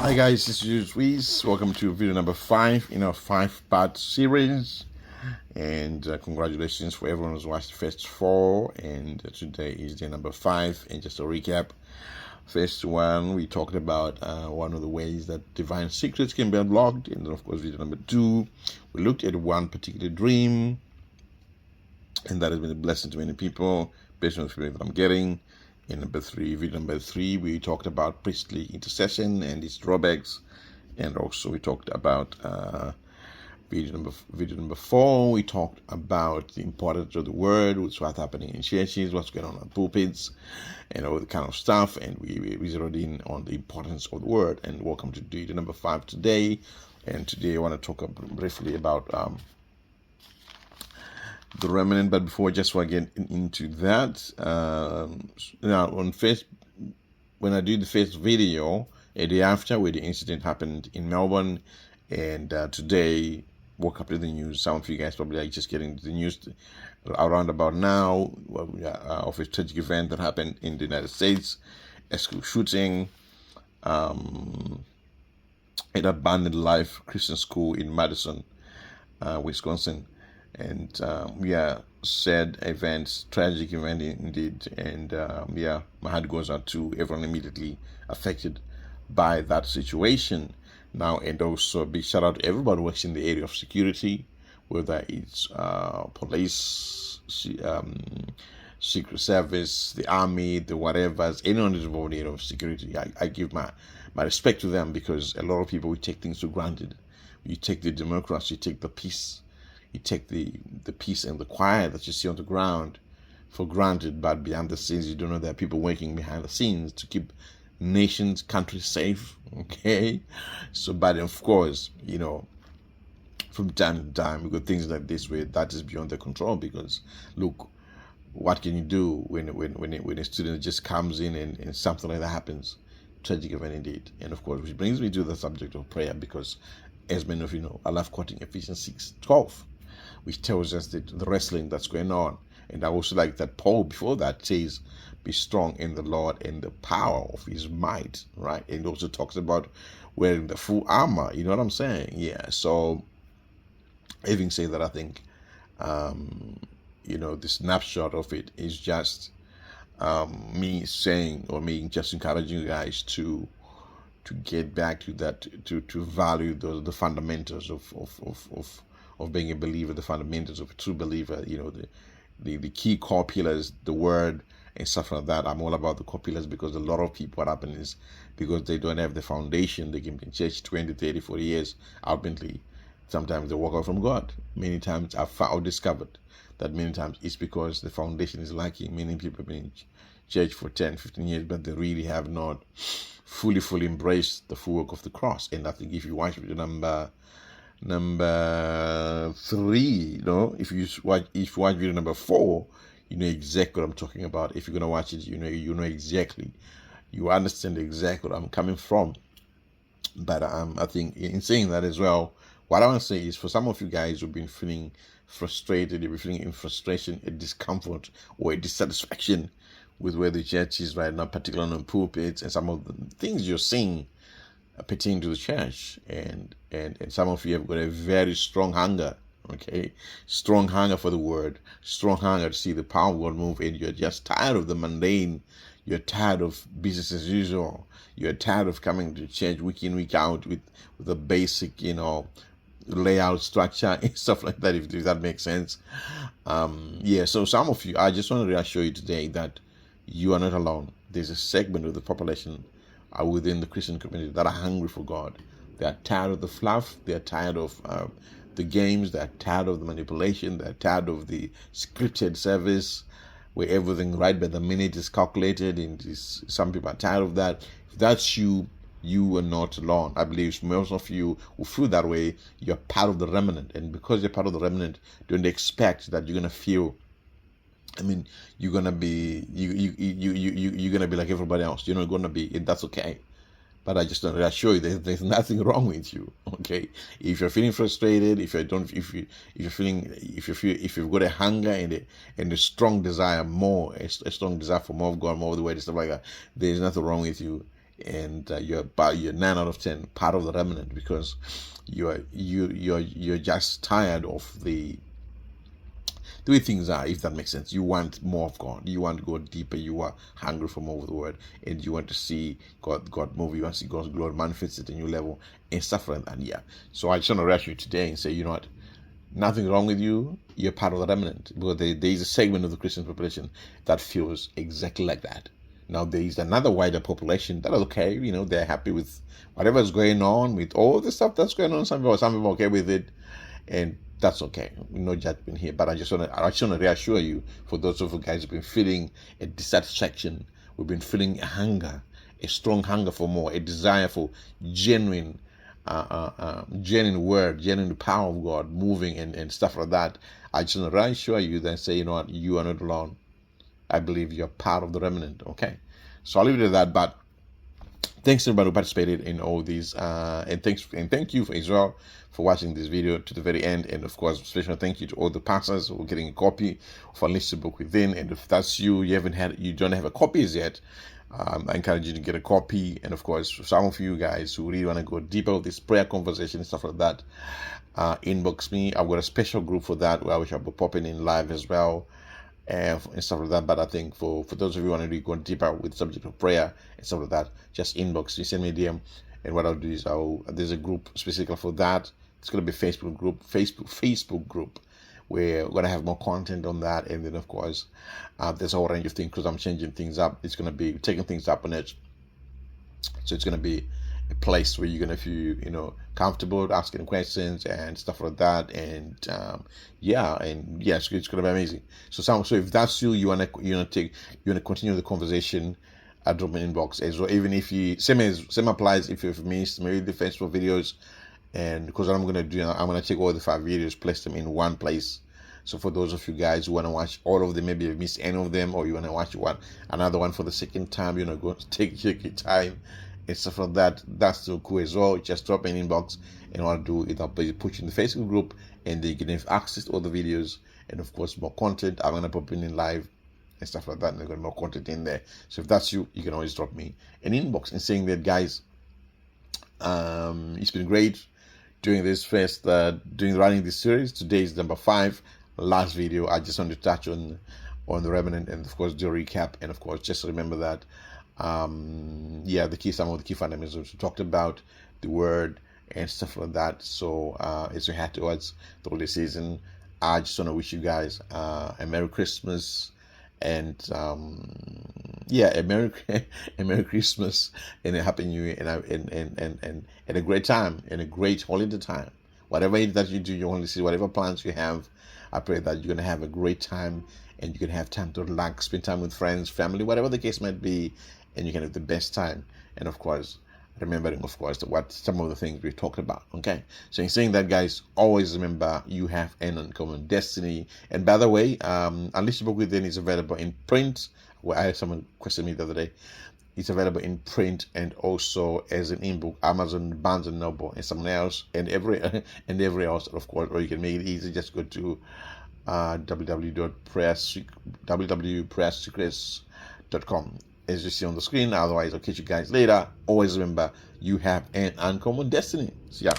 Hi guys, this is Luis. Welcome to video number 5 in our 5-part series. And congratulations for everyone who's watched the first 4. And today is day number 5. And just a recap, first one, we talked about one of the ways that divine secrets can be unlocked. And then of course video number 2, we looked at one particular dream. And that has been a blessing to many people based on the feedback that I'm getting. In video number 3, we talked about priestly intercession and its drawbacks, and also we talked about video number 4. We talked about the importance of the word, what's happening in churches, what's going on pulpits, and all the kind of stuff. And we zeroed in on the importance of the word. And welcome to video number 5 today. And today I want to talk briefly about the remnant. But before I get into that, now when I do the first video a day after where the incident happened in Melbourne, and today woke up to the news. Some of you guys probably are just getting the news around about now of a tragic event that happened in the United States, a school shooting, an abandoned life Christian school in Madison, Wisconsin. And sad events, tragic event indeed. And my heart goes out to everyone immediately affected by that situation. Now, and also a big shout out to everybody who works in the area of security, whether it's police, Secret Service, the army, the whatever, anyone who's involved in the area of security. I give my respect to them, because a lot of people, we take things for granted. You take the democracy, you take the peace. You take the peace and the quiet that you see on the ground for granted, but behind the scenes, you don't know there are people working behind the scenes to keep nations, countries safe. Okay, so but of course, from time to time, we got things like this where that is beyond their control. Because look, what can you do when a student just comes in and something like that happens? Tragic event indeed. And of course, which brings me to the subject of prayer, because as many of you know, I love quoting Ephesians 6:12. Which tells us the wrestling that's going on. And I also like that Paul before that says, be strong in the Lord and the power of his might, right? And also talks about wearing the full armor, you know what I'm saying? Yeah, so having said that, I think, the snapshot of it is just me saying, or me just encouraging you guys to get back to that, to value the fundamentals of being a believer, the fundamentals of a true believer, the key core pillars, the word and stuff like that. I'm all about the core pillars, because a lot of people, what happens is, because they don't have the foundation, they can be in church 20, 30, 40 years, ultimately, sometimes they walk out from God. Many times I've discovered that many times it's because the foundation is lacking. Many people have been in church for 10, 15 years, but they really have not fully embraced the full work of the cross. And I think if you watch video number 3, if you watch video number 4, you know exactly what I'm talking about. If you're gonna watch it, you know exactly, you understand exactly what I'm coming from. But I think in saying that as well, what I want to say is, for some of you guys who've been feeling frustrated, you've been feeling in frustration, a discomfort, or a dissatisfaction with where the church is right now, particularly on pulpits, and some of the things you're seeing pertaining to the church, and some of you have got a very strong hunger, strong hunger for the word, strong hunger to see the power of God move, and you're just tired of the mundane, you're tired of business as usual, you're tired of coming to church week in, week out with a basic, layout, structure, and stuff like that, if that makes sense. So some of you, I just want to reassure you today that you are not alone. There's a segment of the population within the Christian community that are hungry for God. They are tired of the fluff. They are tired of the games. They are tired of the manipulation. They are tired of the scripted service where everything right by the minute is calculated. And some people are tired of that. If that's you, you are not alone. I believe most of you who feel that way, you're part of the remnant. And because you're part of the remnant, don't expect that you're going to feel, you're gonna be you're gonna be like everybody else. You're not gonna be, and that's okay. But I just want to reassure you, there's nothing wrong with you. Okay, if you're feeling frustrated, if you've got a hunger and a strong desire for more of God, more of the word and stuff like that, there's nothing wrong with you. and you're 9 out of 10 part of the remnant, because you're just tired of the way things are, if that makes sense. You want more of God. You want to go deeper. You are hungry for more of the Word, and you want to see God move. You want to see God's glory manifest at a new level and stuff like that. And yeah, so I just want to rush you today and say, you know what? Nothing wrong with you. You're part of the remnant. Because there is a segment of the Christian population that feels exactly like that. Now there is another wider population that is okay. You know, they're happy with whatever's going on, with all the stuff that's going on. Some people are okay with it, and that's okay. No judgment here. But I just want to reassure you, for those of you guys who've been feeling a dissatisfaction, we've been feeling a hunger, a strong hunger for more, a desire for genuine word, genuine power of God moving and stuff like that. I just want to reassure you, then say, you know what, you are not alone. I believe you're part of the remnant. Okay, so I'll leave it at that. But thanks everybody who participated in all these, and thank you for Israel for watching this video to the very end. And of course, special thank you to all the pastors who are getting a copy of Unleash Book Within. And if that's you, you don't have a copy yet, I encourage you to get a copy. And of course, for some of you guys who really want to go deeper with this prayer conversation and stuff like that, inbox me. I've got a special group for that where I wish I'll be popping in live as well, and stuff like that. But I think for those of you who want to really go deeper with the subject of prayer and stuff like that, just inbox, you send me a DM, and what I'll do is there's a group specifically for that. It's going to be a Facebook group where we're going to have more content on that. And then of course, there's a whole range of things, because I'm changing things up. It's going to be taking things up on it, so it's going to be a place where you're going to feel comfortable asking questions and stuff like that. And it's going to be amazing. So if that's you, you want to continue the conversation, drop me an inbox as well. Even if same applies if you've missed maybe the Facebook videos, and because I'm going to take all the 5 videos, place them in one place. So for those of you guys who want to watch all of them, maybe you've missed any of them, or you want to watch another one for the second time, go take your time and stuff like that, that's still cool as well. Just drop me an inbox, and what I'll do is I'll put you in the Facebook group, and then you can have access to all the videos, and of course more content. I'm going to pop in live and stuff like that, and I've got more content in there. So if that's you, you can always drop me an inbox and saying that, guys, it's been great doing this running this series. Today is number 5, last video. I just want to touch on the remnant, and of course do a recap, and of course just remember that some of the key fundamentals we talked about, the word and stuff like that. So as we head towards the holiday season, I just want to wish you guys a Merry Christmas, and a Merry Christmas and a Happy New Year, and a great time and a great holiday time. Whatever it is that you do, you only see whatever plans you have. I pray that you're gonna have a great time, and you can have time to relax, spend time with friends, family, whatever the case might be, and you can have the best time. And of course, remembering, of course, what some of the things we've talked about. Okay, so in saying that, guys, always remember you have an uncommon destiny. And by the way, Unleash Book Within is available in print. Where I had someone question me the other day. It's available in print and also as an ebook, Amazon, Barnes and Noble, and something else, and every else, of course. Or you can make it easy. Just go to www.prayersecrets.com. As you see on the screen. Otherwise, I'll catch you guys later. Always remember, you have an uncommon destiny. See ya.